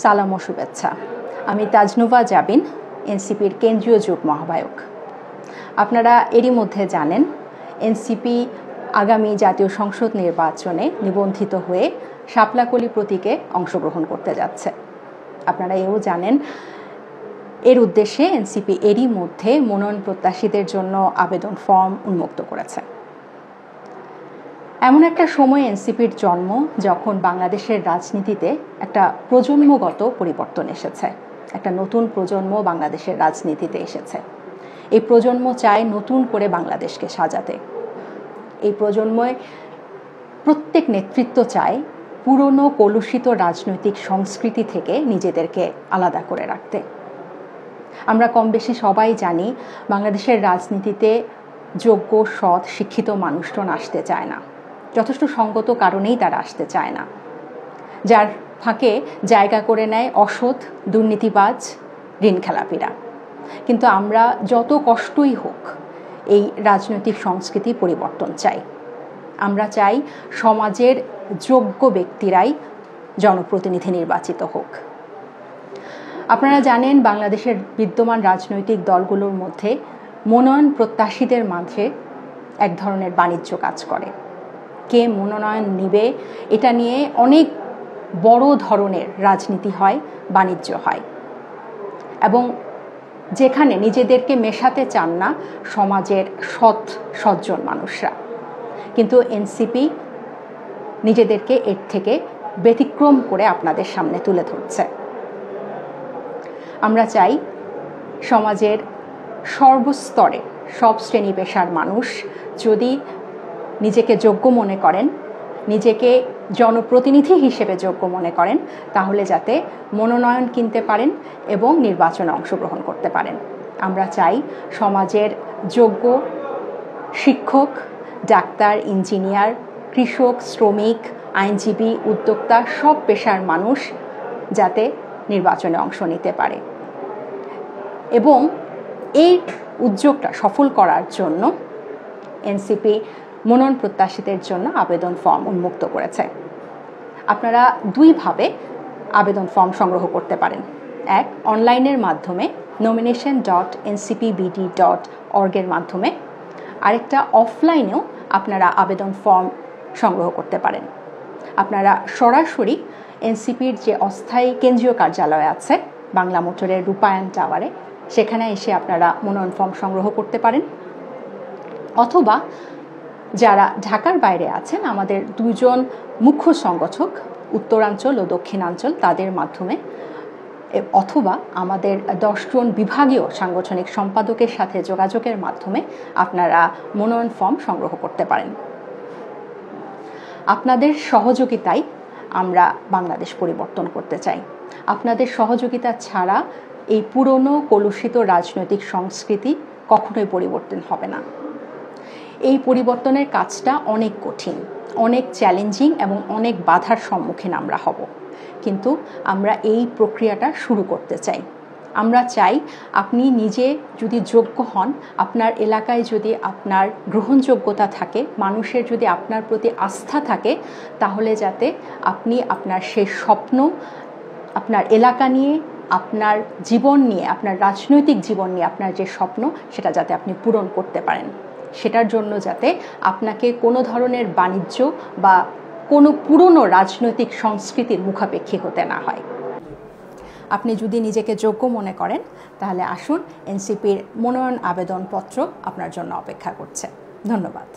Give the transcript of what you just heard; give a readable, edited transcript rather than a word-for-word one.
সালাম ও শুভেচ্ছা। আমি তাজনুভা জাবিন, এনসিপির কেন্দ্রীয় যুগ্ম আহ্বায়ক। আপনারা এরই মধ্যে জানেন এনসিপি আগামী জাতীয় সংসদ নির্বাচনে নিবন্ধিত হয়ে শাপলাকলি প্রতীকে অংশগ্রহণ করতে যাচ্ছে। আপনারা এও জানেন এর উদ্দেশ্যে এনসিপি এরই মধ্যে মনোনয়ন প্রত্যাশীদের জন্য আবেদন ফর্ম উন্মুক্ত করেছে। এমন একটা সময় এনসিপির জন্ম যখন বাংলাদেশের রাজনীতিতে একটা প্রজন্মগত পরিবর্তন এসেছে, একটা নতুন প্রজন্ম বাংলাদেশের রাজনীতিতে এসেছে। এই প্রজন্ম চায় নতুন করে বাংলাদেশকে সাজাতে। এই প্রজন্মে প্রত্যেক নেতৃত্ব চায় পুরনো কলুষিত রাজনৈতিক সংস্কৃতি থেকে নিজেদেরকে আলাদা করে রাখতে। আমরা কম বেশি সবাই জানি বাংলাদেশের রাজনীতিতে যোগ্য, সৎ, শিক্ষিত মানুষজন আসতে চায় না। যথেষ্ট সঙ্গত কারণেই তারা আসতে চায় না। যার ফাঁকে জায়গা করে নেয় অসৎ, দুর্নীতিবাজ, ঋণখেলাপিরা। কিন্তু আমরা যত কষ্টই হোক এই রাজনৈতিক সংস্কৃতি পরিবর্তন চাই। আমরা চাই সমাজের যোগ্য ব্যক্তিরাই জনপ্রতিনিধি নির্বাচিত হোক। আপনারা জানেন বাংলাদেশের বিদ্যমান রাজনৈতিক দলগুলোর মধ্যে মনোনয়ন প্রত্যাশীদের মাঝে এক ধরনের বাণিজ্য কাজ করে। কে মনোনয়ন নিবে এটা নিয়ে অনেক বড় ধরনের রাজনীতি হয়, বাণিজ্য হয়, এবং যেখানে নিজেদেরকে মেশাতে চান না সমাজের সজ্জন মানুষরা। কিন্তু এনসিপি নিজেদেরকে এর থেকে ব্যতিক্রম করে আপনাদের সামনে তুলে ধরছে। আমরা চাই সমাজের সর্বস্তরে সব শ্রেণী পেশার মানুষ যদি নিজেকে যোগ্য মনে করেন, নিজেকে জনপ্রতিনিধি হিসেবে যোগ্য মনে করেন, তাহলে যাতে মনোনয়ন কিনতে পারেন এবং নির্বাচনে অংশগ্রহণ করতে পারেন। আমরা চাই সমাজের যোগ্য শিক্ষক, ডাক্তার, ইঞ্জিনিয়ার, কৃষক, শ্রমিক, আইনজীবী, উদ্যোক্তা সব পেশার মানুষ যাতে নির্বাচনে অংশ নিতে পারে। এবং এই উদ্যোগটা সফল করার জন্য এনসিপি মনোনয়ন প্রত্যাশীদের জন্য আবেদন ফর্ম উন্মুক্ত করেছে। আপনারা দুইভাবে আবেদন ফর্ম সংগ্রহ করতে পারেন। এক, অনলাইনের মাধ্যমে nomination.ncpbd.org এর মাধ্যমে। আরেকটা, অফলাইনেও আপনারা আবেদন ফর্ম সংগ্রহ করতে পারেন। আপনারা সরাসরি এনসিপির যে অস্থায়ী কেন্দ্রীয় কার্যালয় আছে বাংলা মোটরের রূপায়ণ টাওয়ারে, সেখানে এসে আপনারা মনোনয়ন ফর্ম সংগ্রহ করতে পারেন। অথবা যারা ঢাকার বাইরে আছেন, আমাদের দুজন মুখ্য সংগঠক উত্তরাঞ্চল ও দক্ষিণাঞ্চল, তাদের মাধ্যমে, অথবা আমাদের 10 জন বিভাগীয় সাংগঠনিক সম্পাদকের সাথে যোগাযোগের মাধ্যমে আপনারা মনোনয়ন ফর্ম সংগ্রহ করতে পারেন। আপনাদের সহযোগিতায় আমরা বাংলাদেশ পরিবর্তন করতে চাই। আপনাদের সহযোগিতা ছাড়া এই পুরনো কলুষিত রাজনৈতিক সংস্কৃতি কখনোই পরিবর্তন হবে না। এই পরিবর্তনের কাজটা অনেক কঠিন, অনেক চ্যালেঞ্জিং এবং অনেক বাধার সম্মুখীন আমরা হব, কিন্তু আমরা এই প্রক্রিয়াটা শুরু করতে চাই। আমরা চাই আপনি নিজে যদি যোগ্য হন, আপনার এলাকায় যদি আপনার গ্রহণযোগ্যতা থাকে, মানুষের যদি আপনার প্রতি আস্থা থাকে, তাহলে যাতে আপনি আপনার সেই স্বপ্ন, আপনার এলাকা নিয়ে, আপনার জীবন নিয়ে, আপনার রাজনৈতিক জীবন নিয়ে আপনার যে স্বপ্ন, সেটা যাতে আপনি পূরণ করতে পারেন। সেটার জন্য যাতে আপনাকে কোনো ধরনের বাণিজ্য বা কোনো পুরনো রাজনৈতিক সংস্কৃতির মুখাপেক্ষী হতে না হয়। আপনি যদি নিজেকে যোগ্য মনে করেন, তাহলে আসুন, এনসিপির মনোনয়ন আবেদনপত্র আপনার জন্য অপেক্ষা করছে। ধন্যবাদ।